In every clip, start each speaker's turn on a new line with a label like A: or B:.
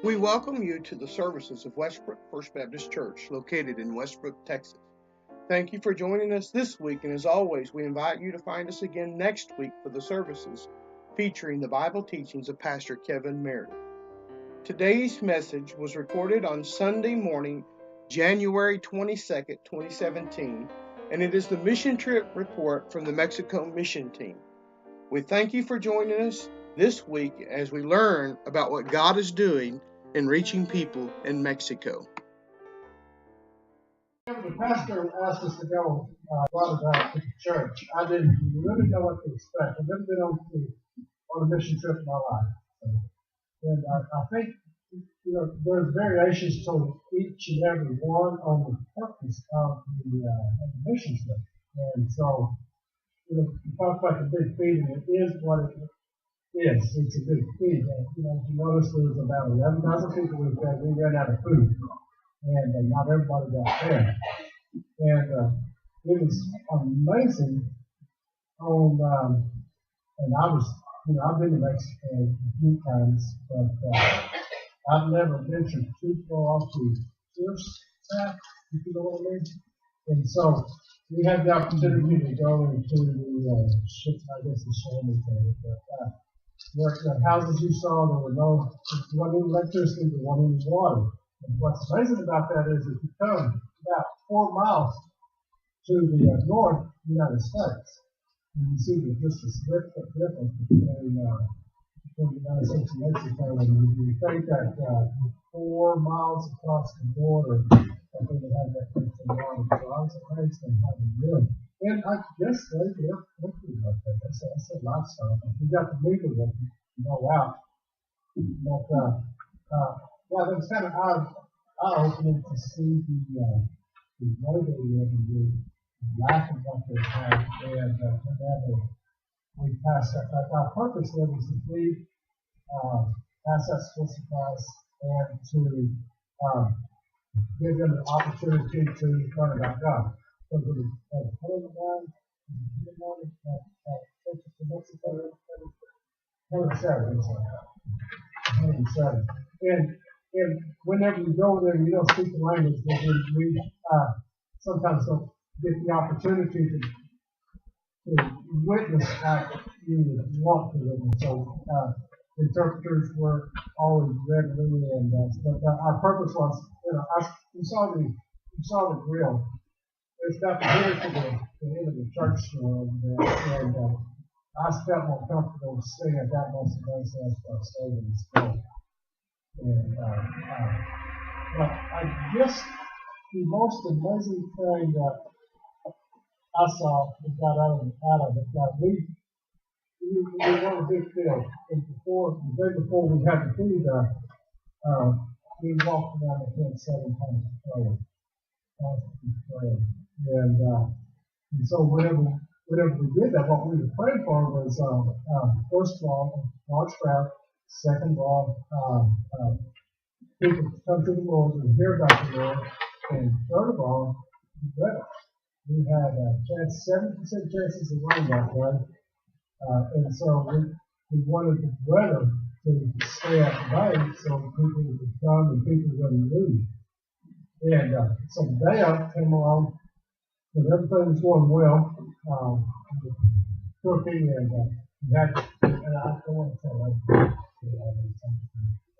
A: We welcome you to the services of Westbrook First Baptist Church, located in Westbrook, Texas. Thank you for joining us this week, and as always, we invite you to find us again next week for the services featuring the Bible teachings of Pastor Kevin Meridth. Today's message was recorded on Sunday morning, January 22nd, 2017, and it is the mission trip report from the Mexico mission team. We thank you for joining us this week as we learn about what God is doing in reaching people in Mexico.
B: The pastor asked us to go brought it out to the church. I didn't really know what to expect. I've never been on a mission trip in my life. And I think, there's variations to each and every one on the purpose of the mission trip. And so, it talks like a big feed, and it is what it is. It's a big feed. If you notice, there was about 11,000 people we ran out of food. And not everybody got fed. And it was amazing and I've been to Mexico a few times, but I've never ventured too far off the tourist path, if you know what I mean. And so we had the opportunity to go into the cemetery. But the houses you saw, there wasn't any electricity, there wasn't any water. And what's amazing about that is if you come about 4 miles to the north United States, and you see just a significant difference between the United States and Mexico, and you think that 4 miles across the border, I think they had that thing from water. So I was amazed at how they live. And I guess they live quickly like that. That's a lifestyle. We got to meet with them and go out. But well, it was kind of eye-opening to see the way they live and the lack of what they have. And whenever we passed that, our purpose there was to feed, pass that school supplies, and to give them the opportunity to learn about God. So the Mexico, 107. And whenever you go there, you don't speak the language, but we sometimes don't get the opportunity to witness how you would want to witness. So interpreters were always readily, and but our purpose was, you saw the grill. There's nothing here to the end of the church store over there, and I felt more comfortable staying at that most of the days after I stayed in the school. And but I guess the most amazing thing that I saw that got out of it, that we won a big field. And the day before we had the feed, we walked around the field 7 times and so whenever we did that, what we were praying for was first of all, large crowd. Second of all, people to come to the Lord and hear about the Lord. And third of all, weather. We had a chance, 70% chances of rain that day. And so we wanted the weather to stay at the bay so people would come and people wouldn't leave. And so the day up came along, and everything was going well. Cooking and I don't want to tell that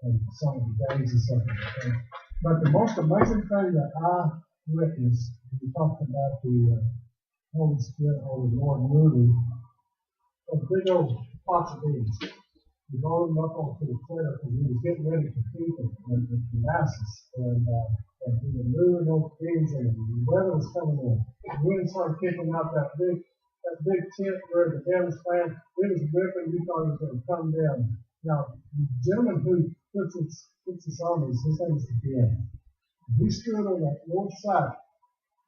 B: and some of the days and stuff like that. But the most amazing thing that I witnessed, we talked about the Holy Spirit or the Lord moving, a big old pots of beans. We rolled them up onto the trailer because we were getting ready to feed them with the masses. And we were moving those beans, and the weather was coming in. The wind started kicking out that big tent where the dam was playing. It was ripping. We thought it was going to come down. Now, the gentleman who puts his on this, his name is Ben. He stood on that north side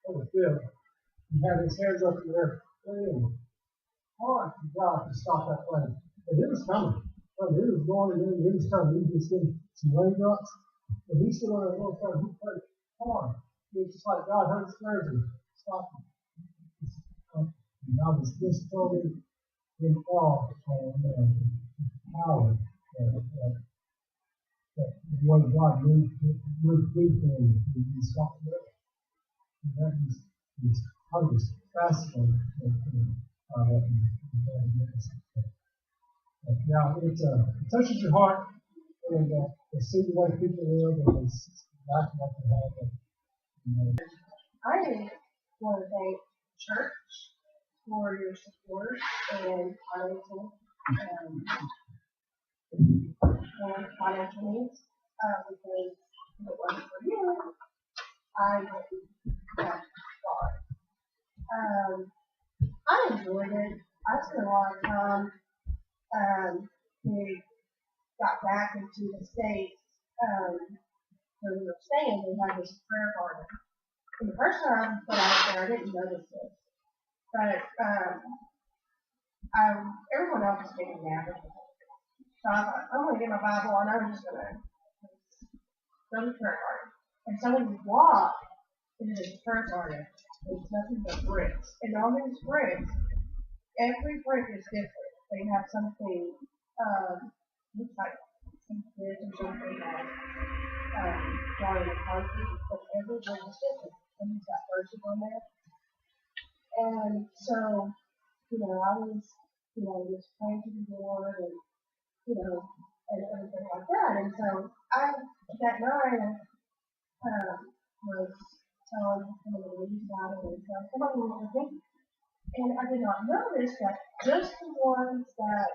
B: of the field. He had his hands up in the air, praying hard to God to stop that plane. And it was coming. It was going and it was coming. He was getting some raindrops. And he stood on that north side. He prayed hard. It was just like God heard his prayers and stopped him. And I was just totally in awe of the power that the way God moved things in Scott River. And that is I was fascinated by that. Yeah, it touches your heart, and to see the way people live, and it's like they have it.
C: I want to thank church for your support and financial needs, because if it wasn't for you, I wouldn't have far. I enjoyed it. I spent a lot of time. We got back into the States, where we were staying. We had this prayer garden. And the first time I put out there, I didn't notice this. But everyone else was taking a nap. So I thought, I'm going to get my Bible and I'm just going to go to the prayer garden. And so when you walk into this prayer garden, it's nothing but bricks. And on these bricks, every brick is different. They have something, looks like some kids or something like drawn in the concrete, but every brick is different. And he's got verses on there. And so, I was, just praying to the Lord and, and everything like that. And so that night, was telling some of the ladies about it and stuff. Some of them were thinking. And I did not notice that just the ones that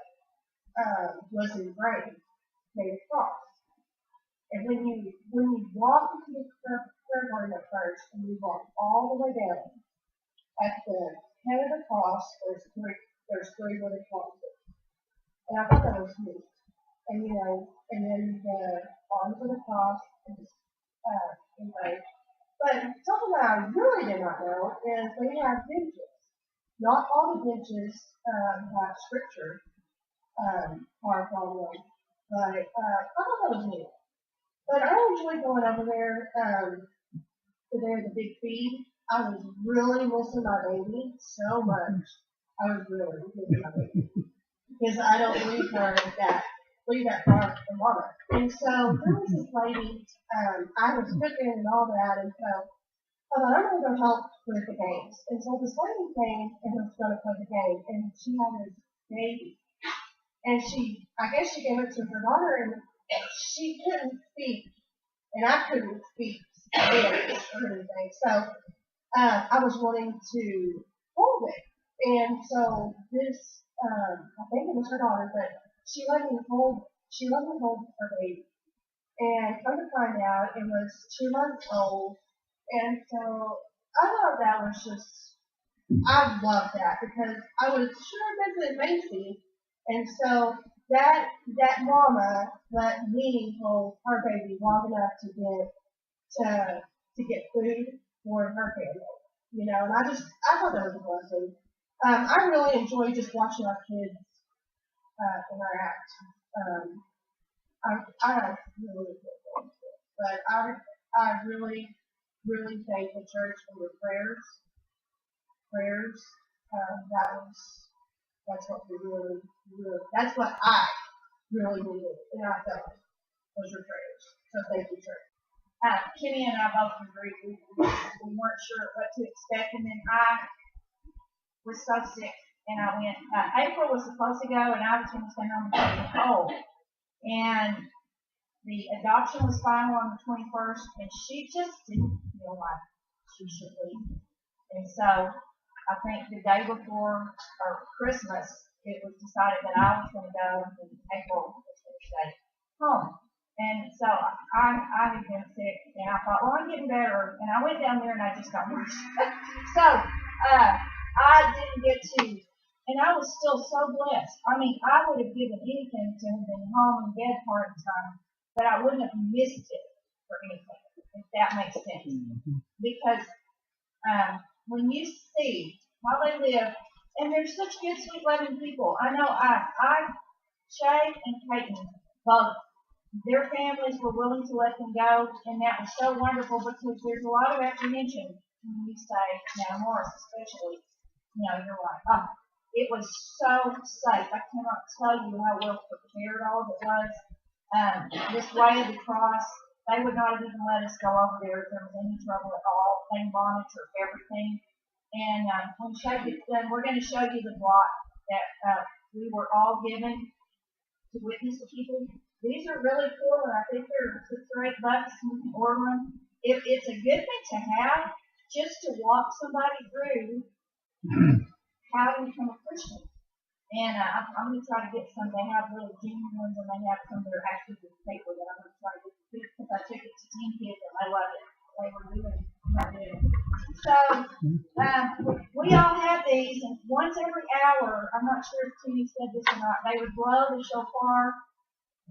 C: was engraved made a cross. And when you walk into the prayer garden at first, and you walk all the way down, at the head of the cross, there's three wooden crosses. And I thought that was neat. And and then the arms of the cross is engraved. But something that I really did not know is they have benches. Not all the benches have scripture carved on them. But I thought that was neat. But I enjoyed going over there to the big feed. I was really missing my baby so much. I was really missing my baby. Because I don't leave that far from mama. And so there was this lady, I was cooking and all that, and so I thought, I'm going to go help with the games. And so this lady came and was going to play the game, and she had this baby. And I guess she gave it to her daughter, and she couldn't speak, and I couldn't speak Spanish or anything. So I was wanting to hold it. And so this, I think it was her daughter, but she let me hold her baby. And come to find out, it was 2 months old. And so I thought that was just, I loved that because I was sure visiting Macy. And so that mama let me hold her baby long enough to get food for her family. And I thought that was a blessing. I really enjoy just watching our kids interact. I really enjoy it. But I really, really thank the church for your prayers. That's what we really, that's what I really needed, and I felt was your prayers. So thank you, church.
D: Kenny and I both agreed. We weren't sure what to expect, and then I was so sick, and I went. April was supposed to go, and I was going to stay home because of the cold. And the adoption was final on the 21st, and she just didn't feel like she should leave. And so I think the day before Christmas, it was decided that I was going to go, and April was going to stay home. And so I had been sick, and I thought, well, I'm getting better. And I went down there, and I just got worse. So I didn't get to, and I was still so blessed. I mean, I would have given anything to have been home in bed part of the time, but I wouldn't have missed it for anything, if that makes sense. Mm-hmm. Because when you see how they live, and they're such good, sweet, loving people. I know Shay and Peyton, both, their families were willing to let them go, and that was so wonderful because there's a lot of apprehension when you say, now Morris especially, you're like, oh, it was so safe. I cannot tell you how well prepared all of it was. this way of the cross, they would not even let us go over there if there was any trouble at all. They monitor everything. And when Shaq gets done, we're going to show you the block that we were all given to witness to people. These are really cool, and I think they're $6 or $8, and you can order them. It's a good thing to have, just to walk somebody through how to become a Christian. And I'm going to try to get some. They have little genuine ones, and they have some that are actually with paper that I'm going to try to get to kids, because I took it to teen kids, and they loved it. They were really good. So we all had these, and once every hour, I'm not sure if Timmy said this or not, they would blow the shofar,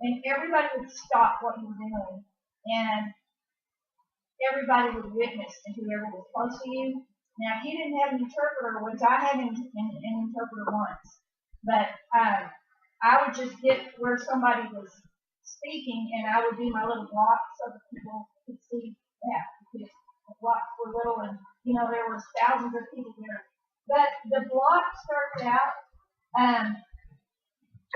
D: and everybody would stop what you were doing, and everybody would witness to whoever was close to you. Now, if you didn't have an interpreter, which I had an interpreter once, but I would just get where somebody was speaking, and I would do my little block so that people could see that, because the blocks were little, and there was thousands of people there. But the block starts out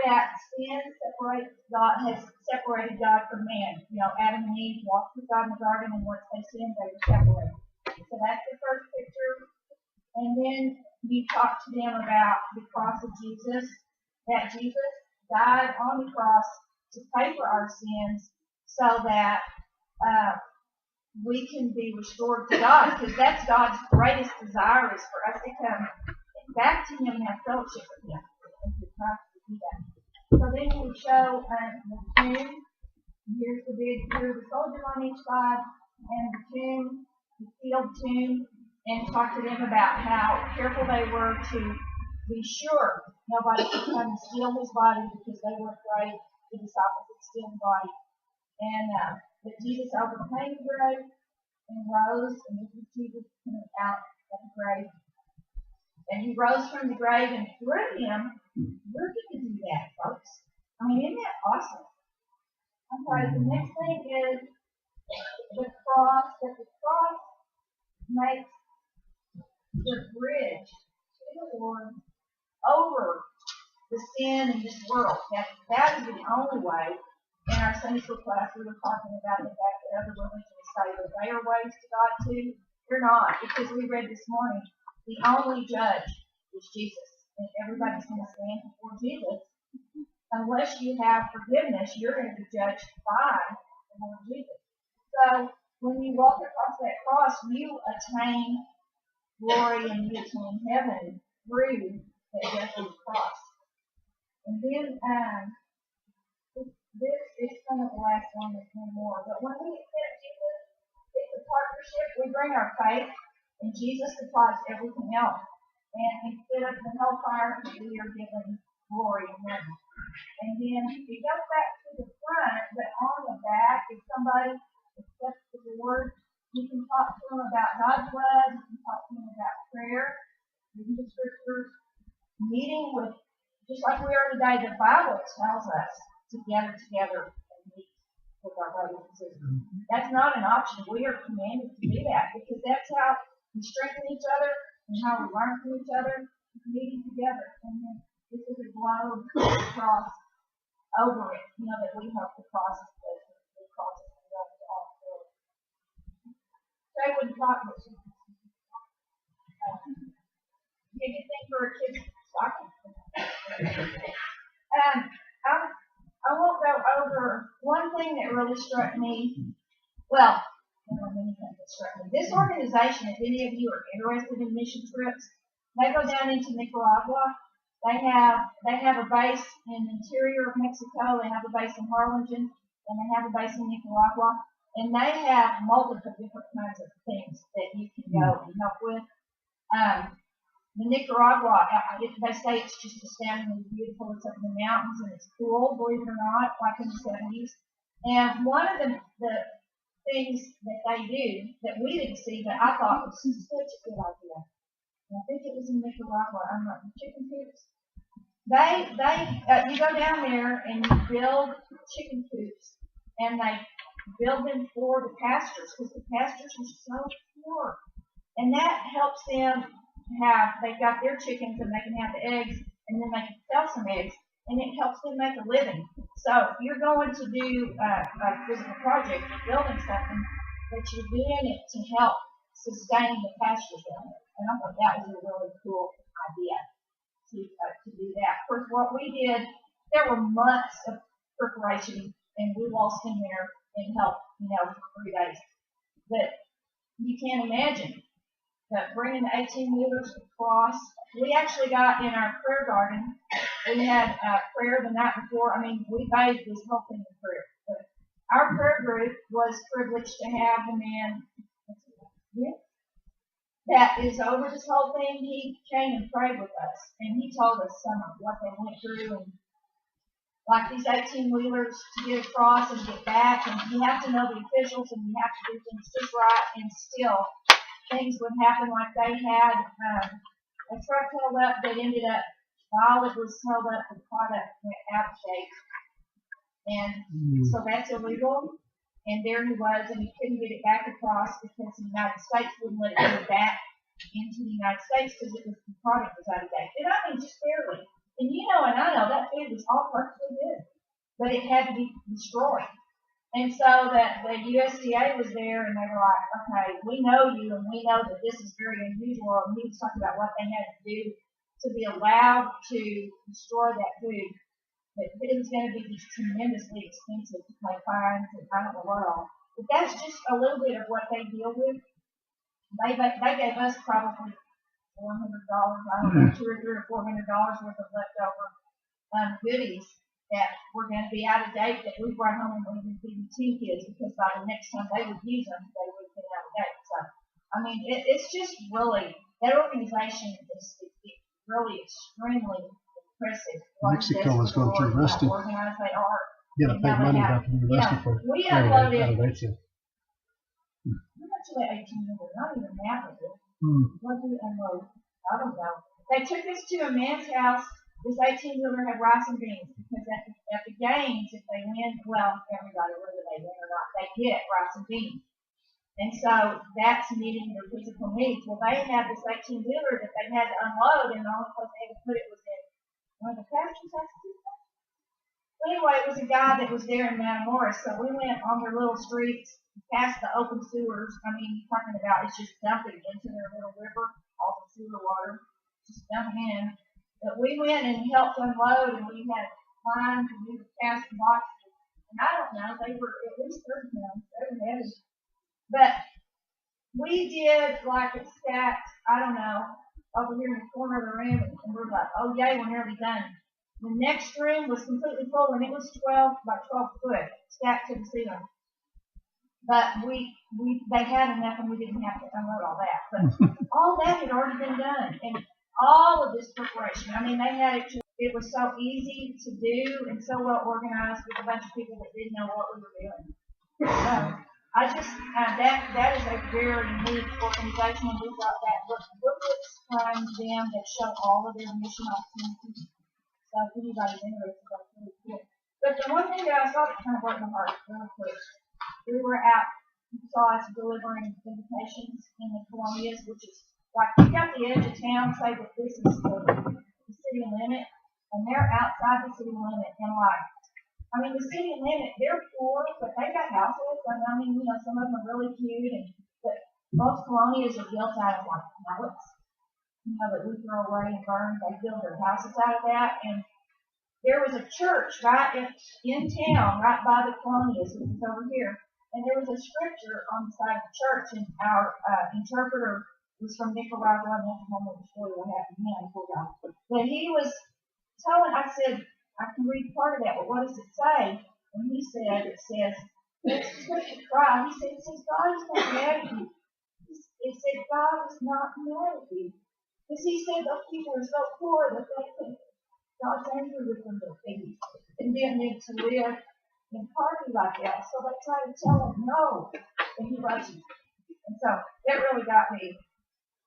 D: that sin has separated God from man. Adam and Eve walked with God in the garden, and once they sinned, they were separated. So that's the first picture. And then you talk to them about the cross of Jesus, that Jesus died on the cross to pay for our sins so that we can be restored to God, because that's God's greatest desire, is for us to come back to Him and have fellowship with Him. So then we show the tomb. Here's the soldiers on each side, and the tomb, the sealed tomb, and talk to them about how careful they were to be sure nobody could come and steal his body, because they were afraid the disciples would steal the body. And that Jesus overcame the grave and rose, and this is Jesus coming out of the grave. And He rose from the grave, and through Him, we're going to do that, folks. I mean, isn't that awesome? Okay, the next thing is the cross. That the cross makes the bridge to the Lord over the sin in this world. That is the only way. In our Sunday school class, we were talking about the fact that other religions say that they are ways to God too. They're not, because we read this morning, the only judge is Jesus. And everybody's going to stand before Jesus. Unless you have forgiveness, you're going to be judged by the Lord Jesus. So when you walk across that cross, you attain glory and you attain heaven through that death on the cross. And then this is kind of the last one, there's no more. But when we accept Jesus, it's a partnership. We bring our faith, and Jesus supplies everything else. And instead of the hellfire, we are given glory in heaven. And then it goes back to the front, but on the back, if somebody accepts the Lord, you can talk to them about God's love, you can talk to them about prayer, reading the scriptures, meeting with, just like we are today, the Bible tells us to gather together and meet with our brothers and sisters. That's not an option. We are commanded to do that, because that's how we strengthen each other and how we learn from each other, meeting together. And then this is a globe cross over it, that we hope the cross is the cross is the love to all the world. They wouldn't talk much. Give you think for a kid's stocking. I won't go over one thing that really struck me. Well, there are many things that struck me. This organization, if any of you are interested in mission trips, they go down into Nicaragua. They have a base in the interior of Mexico. They have a base in Harlingen, and they have a base in Nicaragua. And they have multiple different kinds of things that you can go and help with. The Nicaragua, they say it's just astoundingly beautiful. It's up in the mountains, and it's cool, believe it or not, like in the 70s. And one of the things that they do that we didn't see, but I thought was such a good idea. And I think it was in Nicaragua. I'm not the chicken coops. You go down there and you build chicken coops, and they build them for the pastors, because the pastors are so poor, and that helps them they've got their chickens, and they can have the eggs, and then they can sell some eggs, and it helps them make a living. So you're going to do a physical project, you're building something, but you're doing it to help sustain the pastures down there. And I thought that was a really cool idea to do that. Of course, what we did, there were months of preparation, and we lost in there and helped, for 3 days. But you can't imagine that bringing the 18-wheelers across. We actually got in our prayer garden. We had prayer the night before. I mean, we bathed this whole thing in prayer. But our prayer group was privileged to have the man that is over this whole thing. He came and prayed with us, and he told us some of what they went through, and like these 18-wheelers to get across and get back, and you have to know the officials, and you have to do things just right, and still things would happen like they had. A truck held up that ended up, while it was held up, the product went out of shape, and so that's illegal. And there he was, and he couldn't get it back across because the United States wouldn't let it go back into the United States because the product was out of date. And I mean, just barely. And and I know that food was all perfectly good, but it had to be destroyed. And so that the USDA was there, and they were like, okay, we know you, and we know that this is very unusual. And he was talking about what they had to do to be allowed to destroy that food. But it was going to be just tremendously expensive to pay fines, and I don't know what all. But that's just a little bit of what they deal with. They gave us probably $400, I don't know, $200 or $400 worth of leftover goodies that were going to be out of date that we brought home and we would feed the teen kids because by the next time they would use them, they would have been out of date. So, I mean, it's just really, that organization is really extremely impressive.
B: Mexico is going through arresting.
D: Organized they are.
B: Yeah, to pay money back to the university for
D: we unloaded.
B: How
D: much of that 18-wheeler? Not even that was it. What did we unload? I don't know. They took us to a man's house. This 18-wheeler had rice and beans because at the games, if they win, well, everybody, whether they win or not, they get rice and beans. And so that's meeting their physical needs. Well, they had this 18-wheeler that they had to unload, and the only place they had to put it was in one of the pastures' houses. Anyway, it was a guy that was there in Matamoros, so we went on their little streets, past the open sewers. I mean, you're talking about it's just dumping into their little river, all the sewer water, just dumping in. But we went and helped unload, and we had lines, and we were casting boxes. And I don't know, they were at least 30 pounds. They were heavy. But we did like it stacked, I don't know, over here in the corner of the room, and we're like, oh yay, we're nearly done. The next room was completely full, and it was 12 by 12 foot, stacked to the ceiling. But they had enough, and we didn't have to unload all that. But all that had already been done, and all of this preparation. I mean, they had it was so easy to do and so well organized with a bunch of people that didn't know what we were doing. So I just that is a very neat organization, and we've got that booklets from them that show all of their mission opportunities. So if anybody's interested, that's really cool. But the one thing that I saw that kind of broke my heart really quick, we were out, you saw us delivering invitations in the colonias, which is like you got the edge of town, say that this is the city limit, and they're outside the city limit, and the city limit, they're poor, but they got houses, and some of them are really cute, but most colonias are built out of like pallets, that we throw away and burn. They build their houses out of that, and there was a church right in town, right by the colonias, which is over here, and there was a scripture on the side of the church, and our interpreter was from Nicaragua, and that's one of the story what happened to him, poor guy. But he was telling, I said, I can read part of that, but what does it say? And he said, it says, it's supposed to cry. He said, God is not mad at you. It said, God is not mad at you. Because he said those people are so poor that they think God's angry with them, that they didn't need to live in poverty like that. So they try to tell him no, and he loves you. And so that really got me.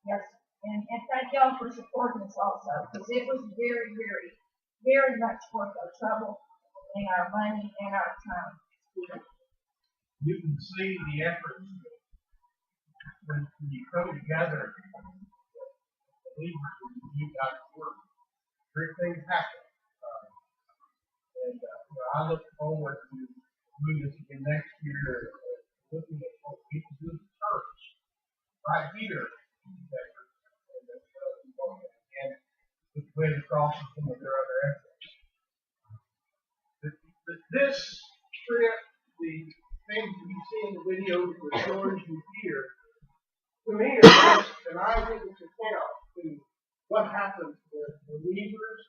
D: Yes, and thank y'all for supporting us also, because it was very, very, very much worth our trouble and our money and our time.
B: You can see the efforts when you come together. You got to work. Great things happen. And I look forward to doing this again next year, looking at what we can do as a church right here. And with the way across and some of their other efforts. This trip, the things you see in the videos, the stories you hear, to me are just an eyewitness account to what happens when believers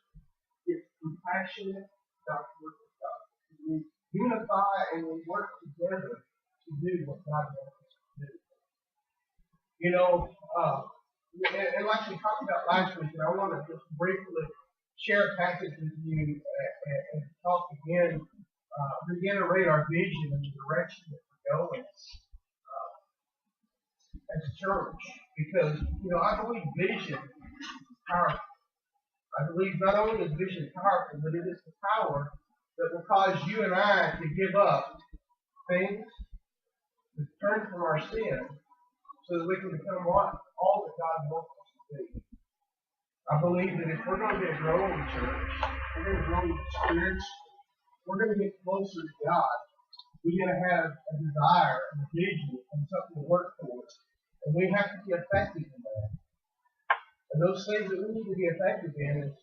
B: get compassionate about the work of God. We unify and we work together to do what God wants us to do. You know, and like we talked about last week, and I want to just briefly share a passage with you and talk again, reiterate our vision and the direction that we're going as a church. Because, I believe vision is powerful. I believe not only is vision powerful, but it is the power that will cause you and I to give up things, to turn from our sin, so that we can become what? All that God wants us to be. I believe that if we're going to get growing in church, we're going to grow in spirits, we're going to get closer to God, we're going to have a desire and a vision and something to work towards. And we have to be effective in that. And those things that we need to be effective in is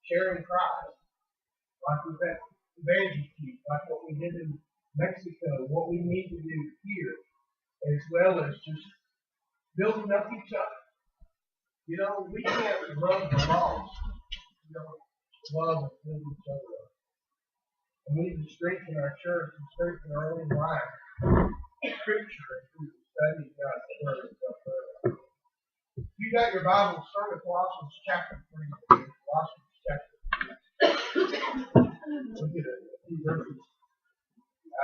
B: sharing Christ, like we've had evangelism, like what we did in Mexico, what we need to do here, as well as just building up each other. We can't love the lost. Love and build each other up. And we need to strengthen our church and strengthen our own life. Scripture and through the study of God's Word. If you got your Bible, start with Colossians chapter 3. Colossians chapter 3. Look at a few verses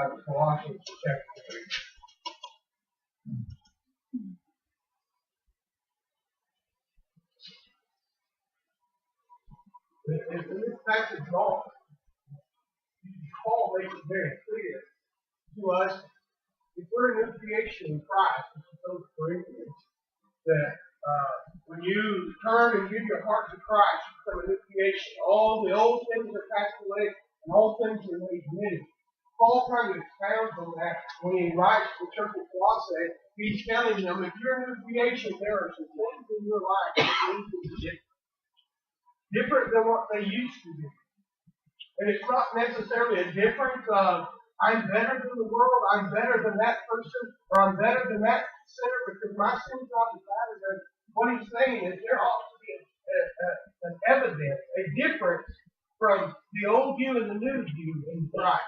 B: out of Colossians chapter 3. In this passage, Paul makes it very clear to us, if we're a new creation in Christ, which is those Corinthians, that when you turn and give your heart to Christ, you become a new creation. All the old things are passed away, and all things are made new. Paul kind of expounds on that when he writes to the church of Colossae. He's telling them, if you're a new creation, there are some things in your life that need to be different than what they used to be. And it's not necessarily a difference of, I'm better than the world, I'm better than that person, or I'm better than that sinner because my sin's not as bad as that. What he's saying is there ought to be an evidence, a difference from the old you and the new you in Christ.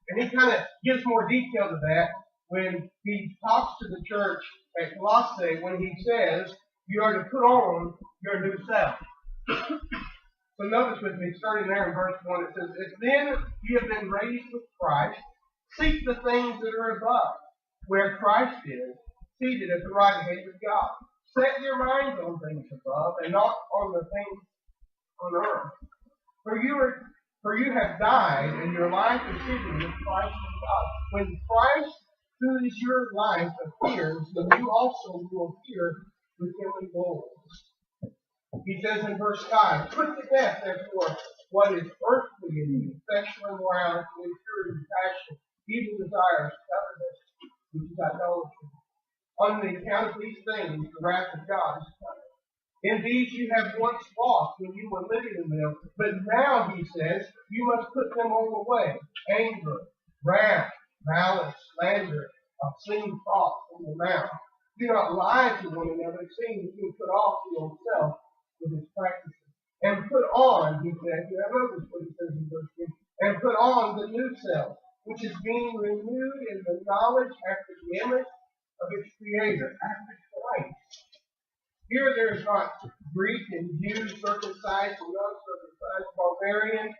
B: And he kind of gives more detail to that when he talks to the church at Colossae when he says, you are to put on your new self. So notice with me, starting there in verse 1, it says, if then you have been raised with Christ, seek the things that are above, where Christ is, seated at the right hand of God. Set your minds on things above, and not on the things on earth. For you have died, and your life is hidden with Christ in God. When Christ, who is your life, appears, then you also will appear with him in glory. He says in verse 5, put to death, therefore, what is earthly in you, sexual immorality, impurity, passion, evil desires, covetousness, which is idolatry. On the account of these things, the wrath of God is coming. In these you have once walked when you were living in them, but now, he says, you must put them all away. Anger, wrath, malice, slander, obscene thoughts from your mouth. Do not lie to one another, seeing that you put off your own self with his practices. And put on, he says, you have noticed what he says in verse 3, and put on the new self, which is being renewed in the knowledge after the image of its creator, after Christ. Here there is not Greek and Jew, circumcised and uncircumcised, barbarian,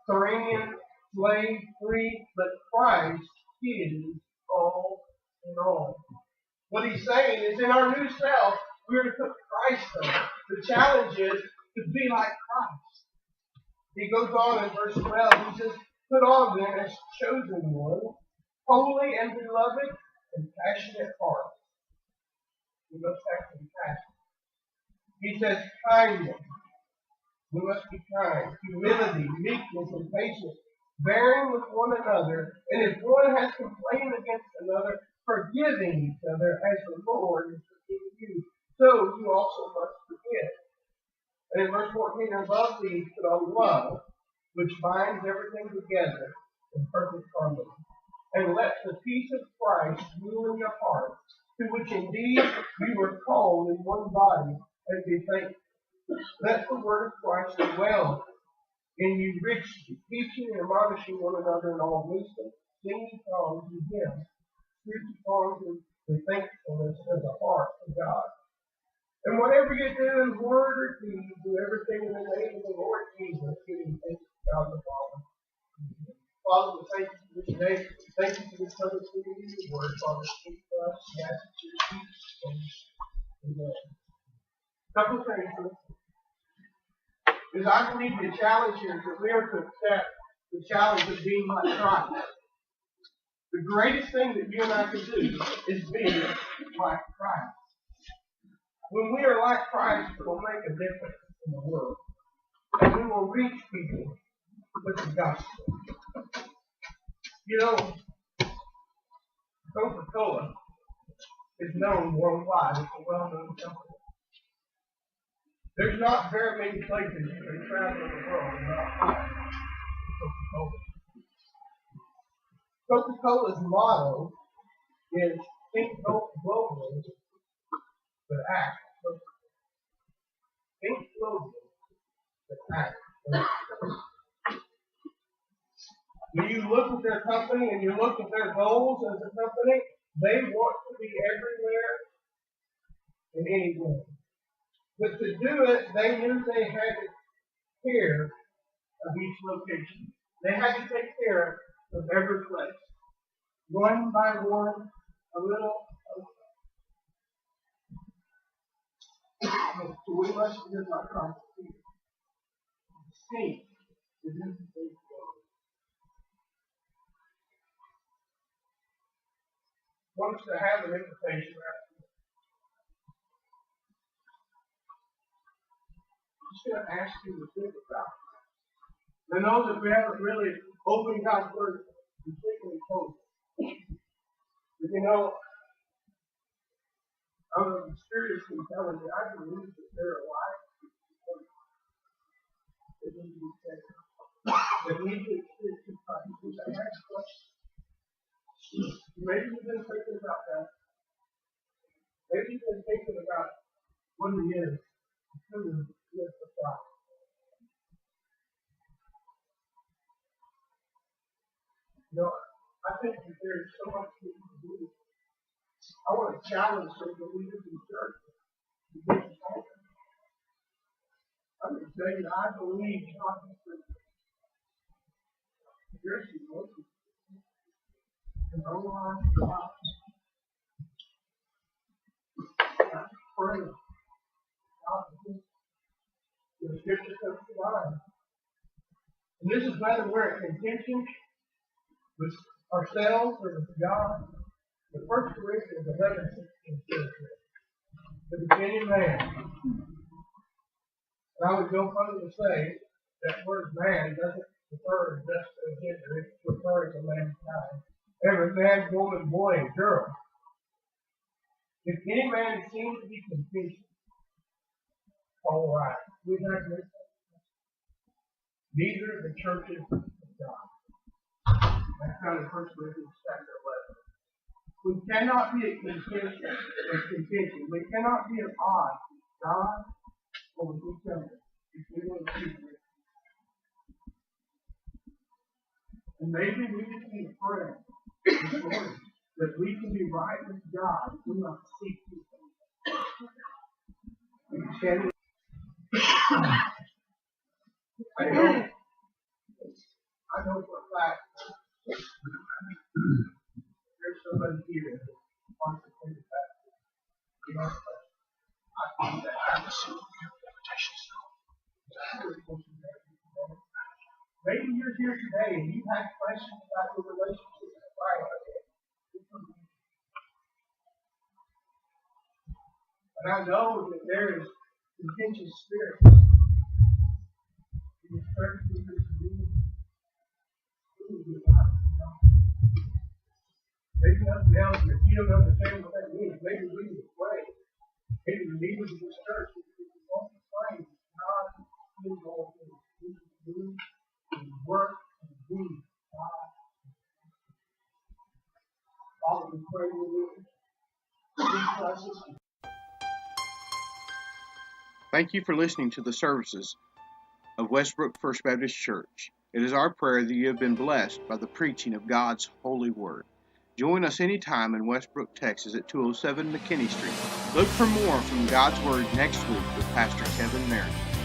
B: Syrian, slave, free, but Christ is all in all. What he's saying is in our new self, we are to put Christ on. The challenge is to be like Christ. He goes on in verse 12, he says, put on then as chosen one, holy and beloved, and passionate heart. We must have compassion. He says kindness. We must be kind. Humility, meekness, and patience. bearing with one another, and if one has complained against another, forgiving each other as the Lord is forgiving you. So you also must forgive. And in verse 14, above these put on love, which binds everything together in perfect harmony. And let the peace of Christ rule in your hearts, to which indeed you were called in one body, and be thankful. Let the word of Christ dwell in you richly, teaching and admonishing one another in all wisdom, singing songs and hymns, spiritual songs and thankfulness as a heart to God. And whatever you do in word or deed, do everything in the name of the Lord Jesus, giving thanks to God the Father. Father, we thank you for this day. Thank you for this public reading of your word, Father. Speak to us, we ask that you teach. Amen. A couple of things. Is I believe the challenge here is that we are to accept the challenge of being like Christ. The greatest thing that you and I can do is be like Christ. When we are like Christ, it will make a difference in the world. And we will reach people with the gospel. You know, Coca-Cola is known worldwide. It's a well-known company. There's not very many places you can travel in the world and not find Coca-Cola. Coca-Cola's motto is think globally, but act locally. Think globally, but act locally. When you look at their company and you look at their goals as a company, they want to be everywhere and anywhere. But to do it, they knew they had to take care of each location. They had to take care of every place. One by one, a little. So we must live like Christ. See, is in the faith of God. I want us to have an invitation right now. I'm just going to ask you to think about it. I know that we haven't really opened God's Word completely closed. But you know, I'm seriously telling you, I believe that there are lives that need to be saved. That need to experience Christ. Which I ask questions. Maybe you've been thinking about that. Maybe you've been thinking about what it is to live for God. You know, I think that there is so much we can do. I want to challenge some of the leaders in the church to get this happen. I'm going to tell you that I believe God is good. There's some emotions. And no one God. I pray. God is good. The scripture comes to mind. And this is whether we're in contention with ourselves or with God. The 1 Corinthians 11:16 says this. The beginning man. And I would go further to say that word man doesn't refer just to a gender, it's referring to mankind. Every man, woman, boy, and girl. If any man seems to be contention, all right. We have this. These are the churches of God. That's kind of 1 Corinthians chapter 11. We cannot be at contention. We cannot be at odds with God or with each other if we want to keep it. And maybe we just need to pray this morning that we can be right with God if we not seek His face. I know for a fact there's somebody here that wants to take it back. You know, I think that I receive the invitation. Maybe you're here today and you've had questions about your relationship with Christ. And I know that there is contentious spirits in this church, in this community. maybe nothing else, and if you don't understand what that means, maybe we need to pray. Maybe the leaders of this church, if we want to pray, God is all things. We can move and work and be God. Father, we pray with you.
A: Thank you for listening to the services of Westbrook First Baptist Church. It is our prayer that you have been blessed by the preaching of God's holy word. Join us anytime in Westbrook, Texas at 207 McKinney Street. Look for more from God's Word next week with Pastor Kevin Meridth.